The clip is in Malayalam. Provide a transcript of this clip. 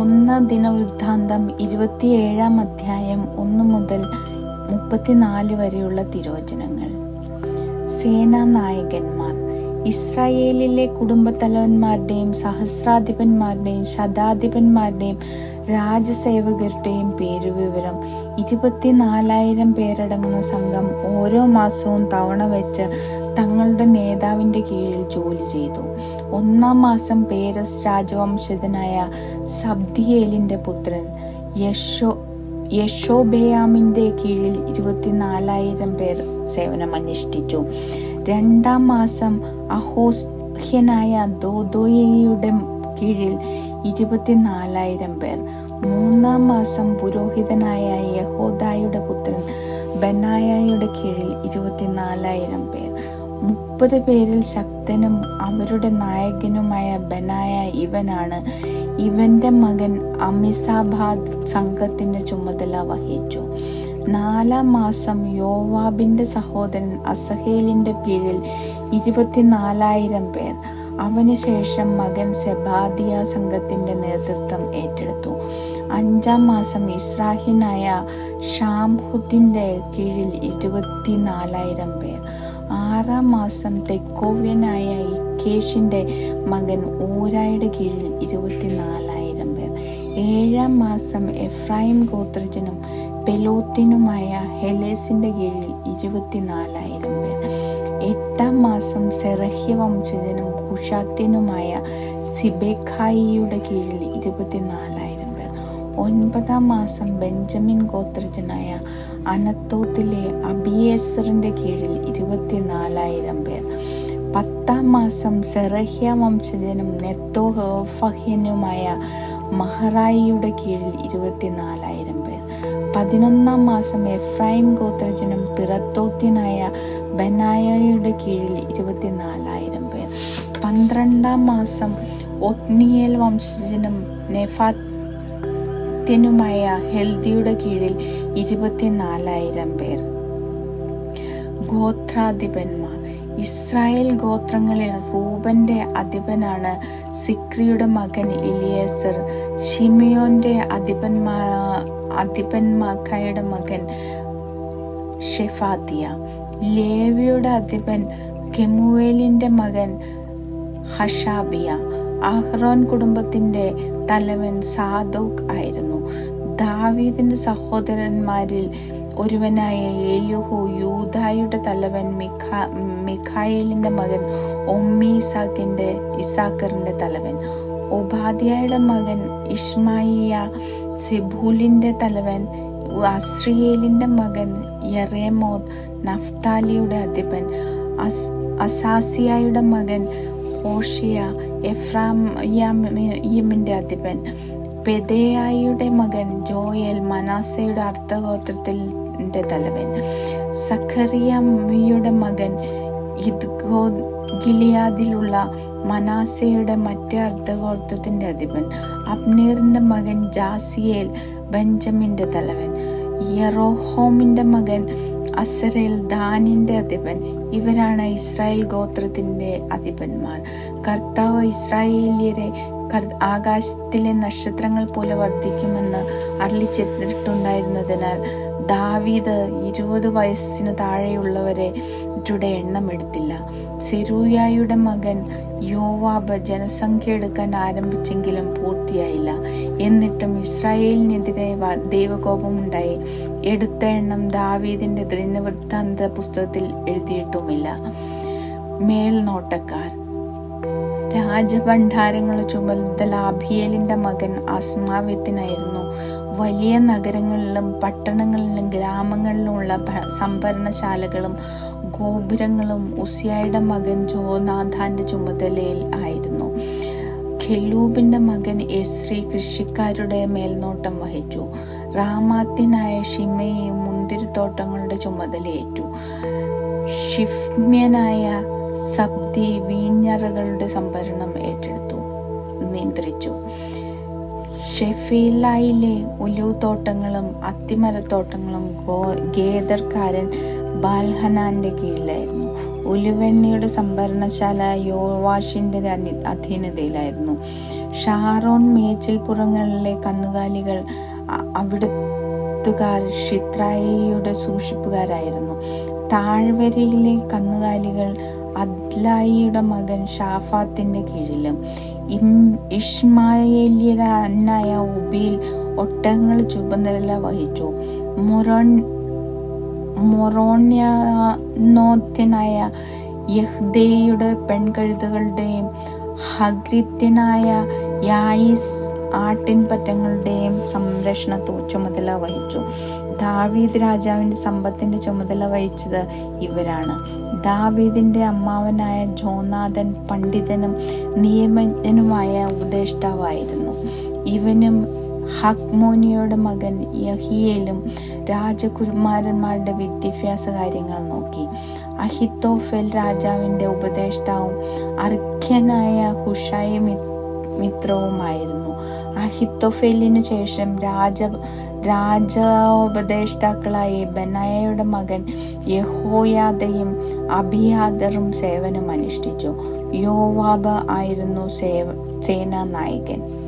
1 ദിനവൃത്താന്തം 27 അധ്യായം 1 മുതൽ 34 വരെയുള്ള തിരുവചനങ്ങൾ. സേനാനായകന്മാർ. ഇസ്രായേലിലെ കുടുംബത്തലവന്മാരുടെയും സഹസ്രാധിപന്മാരുടെയും ശതാധിപന്മാരുടെയും രാജസേവകരുടെയും പേരുവിവരം. 24,000 പേരടങ്ങുന്ന സംഘം ഓരോ മാസവും തവണ വെച്ച് തങ്ങളുടെ നേതാവിൻ്റെ കീഴിൽ ജോലി ചെയ്തു. 1-ാം മാസം പേരസ് രാജവംശജനായ സബ്ദിയേലിൻ്റെ പുത്രൻ യശോബെയാമിൻ്റെ കീഴിൽ 24,000 പേർ സേവനമനുഷ്ഠിച്ചു. 2-ാം മാസം അഹോസ്യനായ ദോദോയുടെ കീഴിൽ 24,000 പേർ. 3-ാം മാസം പുരോഹിതനായ യഹോദായുടെ പുത്രൻ ബനായയുടെ കീഴിൽ 24,000 പേർ. 30 പേരിൽ ശക്തനും അവരുടെ നായകനുമായ ബനായ ഇവനാണ്. ഇവന്റെ മകൻ അമിസാബാദ് സംഘത്തിന്റെ ചുമതല വഹിച്ചു. 4-ാം മാസം യോവാബിന്റെ സഹോദരൻ അസഹേലിന്റെ കീഴിൽ 24,000 പേർ. അവന് ശേഷം മകൻ സെബാദിയ സംഘത്തിന്റെ നേതൃത്വം ഏറ്റെടുത്തു. 5-ാം മാസം ഇസ്രാഹിനായ ഷാംഹുദിന്റെ കീഴിൽ 24,000 പേർ. 6-ാം മാസം തെക്കോവ്യനായ ഇക്കേഷിന്റെ മകൻ ഊരായുടെ കീഴിൽ 24,000 പേർ. 7-ാം മാസം എഫ്രായിം ഗോത്രജനും പെലോത്തിനുമായ ഹെലേസിന്റെ കീഴിൽ 24,000 പേർ. 8-ാം മാസം സെറഹ്യ വംശജനും കുഷാത്യനുമായ സിബെഖായിയുടെ കീഴിൽ 24,000 പേർ. 9-ാം മാസം ബെഞ്ചമിൻ ഗോത്രജനായ അനത്തോത്തിലെ അബിയേസറിന്റെ കീഴിൽ 24,000 പേർ. 10-ാം മാസം സെറഹ്യ വംശജനും നെത്തോഫഹ്യനുമായ മഹറായിയുടെ കീഴിൽ 24,000 പേർ. 11-ാം മാസം എഫ്രായിം ഗോത്രജനും പിറത്തോത്യനായ ബനായയുടെ കീഴിൽ 24,000 പേർ. 12-ാം മാസം ഒത്നിയേൽ വംശജനും നെഫാത്യനുമായ ഹെൽദിയുടെ കീഴിൽ 24,000 പേർ. ഗോത്രാധിപന്മാർ. ഇസ്രായേൽ ഗോത്രങ്ങളിൽ റൂബന്റെ അധിപനാണ് സിക്രിയുടെ മകൻ എലിയേസർ. ഷിമിയോന്റെ അധിപൻ മഖയുടെ മകൻ ഷെഫാത്തിയ. ലേവിയുടെ അധിപൻ കെമുവേലിന്റെ മകൻ ഹഷാബിയ. അഹ്റോൻ കുടുംബത്തിന്റെ തലവൻ സാദോക്ക് ആയിരുന്നു. ദാവീദിന്റെ സഹോദരന്മാരിൽ ഒരുവനായ ഏലിഹു യൂദായുടെ തലവൻ മിഖായേലിന്റെ മകൻ ഇസാക്കറിന്റെ തലവൻ. ഒബാദ്യായുടെ മകൻ ഇഷ്മായിയ സെബൂലിന്റെ തലവൻ. അസ്രിയേലിന്റെ മകൻ യെറേമോത്ത് നഫ്താലിയുടെ അധിപൻ. അസാസിയായുടെ മകൻ ഹോഷിയ എഫ്രായിമിന്റെ അധിപൻ. പെദയായുടെ മകൻ ജോയേൽ മനാസയുടെ അർദ്ധഗോത്രത്തിന്റെ തലവൻ. സഖറിയായുടെ മകൻ ഗിലിയാദിലുള്ള മനാസയുടെ മറ്റേ അർദ്ധഗോത്രത്തിന്റെ അധിപൻ. അബ്നേറിന്റെ മകൻ ജാസിയേൽ ബെഞ്ചമിന്റെ തലവൻ. യെറോഹോമിന്റെ മകൻ അസരേൽ ദാനിന്റെ അധിപൻ. ഇവരാണ് ഇസ്രായേൽ ഗോത്രത്തിന്റെ അധിപന്മാർ. കർത്താവ് ഇസ്രായേല്യരെ ആകാശത്തിലെ നക്ഷത്രങ്ങൾ പോലെ വർദ്ധിക്കുമെന്ന് അരുളിച്ചെയ്തിട്ടുണ്ടായിരുന്നതിനാൽ ദാവീദ് 20 വയസ്സിന് താഴെയുള്ളവരുടെ എണ്ണം എടുത്തില്ല. സെരൂയായുടെ മകൻ യോവാബ് ജനസംഖ്യ എടുക്കാൻ ആരംഭിച്ചെങ്കിലും പൂർത്തിയായില്ല. എന്നിട്ടും ഇസ്രായേലിനെതിരെ ദൈവകോപമുണ്ടായി. എടുത്ത എണ്ണം ദാവീദിന്റെ ദിനവൃത്താന്ത പുസ്തകത്തിൽ എഴുതിയിട്ടുമില്ല. മേൽനോട്ടക്കാർ. രാജഭണ്ഡാരങ്ങളുടെ ചുമതല അബിയേലിന്റെ മകൻ അസ്മാവ്യത്തിനായിരുന്നു. വലിയ നഗരങ്ങളിലും പട്ടണങ്ങളിലും ഗ്രാമങ്ങളിലുമുള്ള സംഭരണശാലകളും ഗോപുരങ്ങളും ഉസിയായുടെ മകൻ ജോനാഥാന്റെ ചുമതലയിൽ ആയിരുന്നു. ഖെലൂബിന്റെ മകൻ എസ്രി കൃഷിക്കാരുടെ മേൽനോട്ടം വഹിച്ചു. റാമാത്യനായ ഷിമെയി മുന്തിരിത്തോട്ടങ്ങളുടെ ചുമതലയേറ്റു. ഷിഫ്മ്യനായ സബ്ദി വീഞ്ഞറകളുടെ സംഭരണം നിയന്ത്രിച്ചു. ഷെഫീലായിലെ ഒലിവ് തോട്ടങ്ങളും അത്തിമരത്തോട്ടങ്ങളും ഗേദർക്കാരൻ ബാൽഹനാന്റെ കീഴിലായിരുന്നു. ഒലിവെണ്ണയുടെ സംഭരണശാല യോവാഷിന്റെ അധീനതയിലായിരുന്നു. ഷാരോൺ മേച്ചിൽപ്പുറങ്ങളിലെ കന്നുകാലികൾ അവിടുത്തുകാർ ഷിത്രായിയുടെ സൂക്ഷിപ്പുകാരായിരുന്നു. താഴ്വരയിലെ കന്നുകാലികൾ അദ്ലായിയുടെ മകൻ ഷാഫാത്തിന്റെ കീഴിലും. ഇഷ്മായേല്യനായ ഉബീൽ ഒട്ടകങ്ങൾ ചുമതല വഹിച്ചു. മൊറോണ്യോത്യനായ യഹ്ദേയുടെ പെൺകഴുതകളുടെയും ഹഗ്രിത്യനായ യായിസ് ആട്ടിൻപറ്റങ്ങളുടെയും സംരക്ഷണ ചുമതല വഹിച്ചു. ദാവീദ് രാജാവിന്റെ സമ്പത്തിന്റെ ചുമതല വഹിച്ചത് ഇവരാണ്. ദാവീദിന്റെ അമ്മാവനായ ജോനാഥൻ പണ്ഡിതനും നിയമജ്ഞനുമായ ഉപദേഷ്ടാവായിരുന്നു. ഇവനും ഹക്മോനിയുടെ മകൻ യഹിയേലും രാജകുമാരന്മാരുടെ വിദ്യാഭ്യാസ കാര്യങ്ങൾ നോക്കി. അഹിത്തോഫെൽ രാജാവിന്റെ ഉപദേഷ്ടാവും അർഖ്യനായ ഹുഷായി മിത്രവുമായിരുന്നു. അഹിത്തോഫെലിനു ശേഷം രാജോപദേഷ്ടാക്കളായി ബെനായയുടെ മകൻ യഹോയാദയും അബിയാദറും സേവനം അനുഷ്ഠിച്ചു. യോവാബ് ആയിരുന്നു സേനാനായകൻ.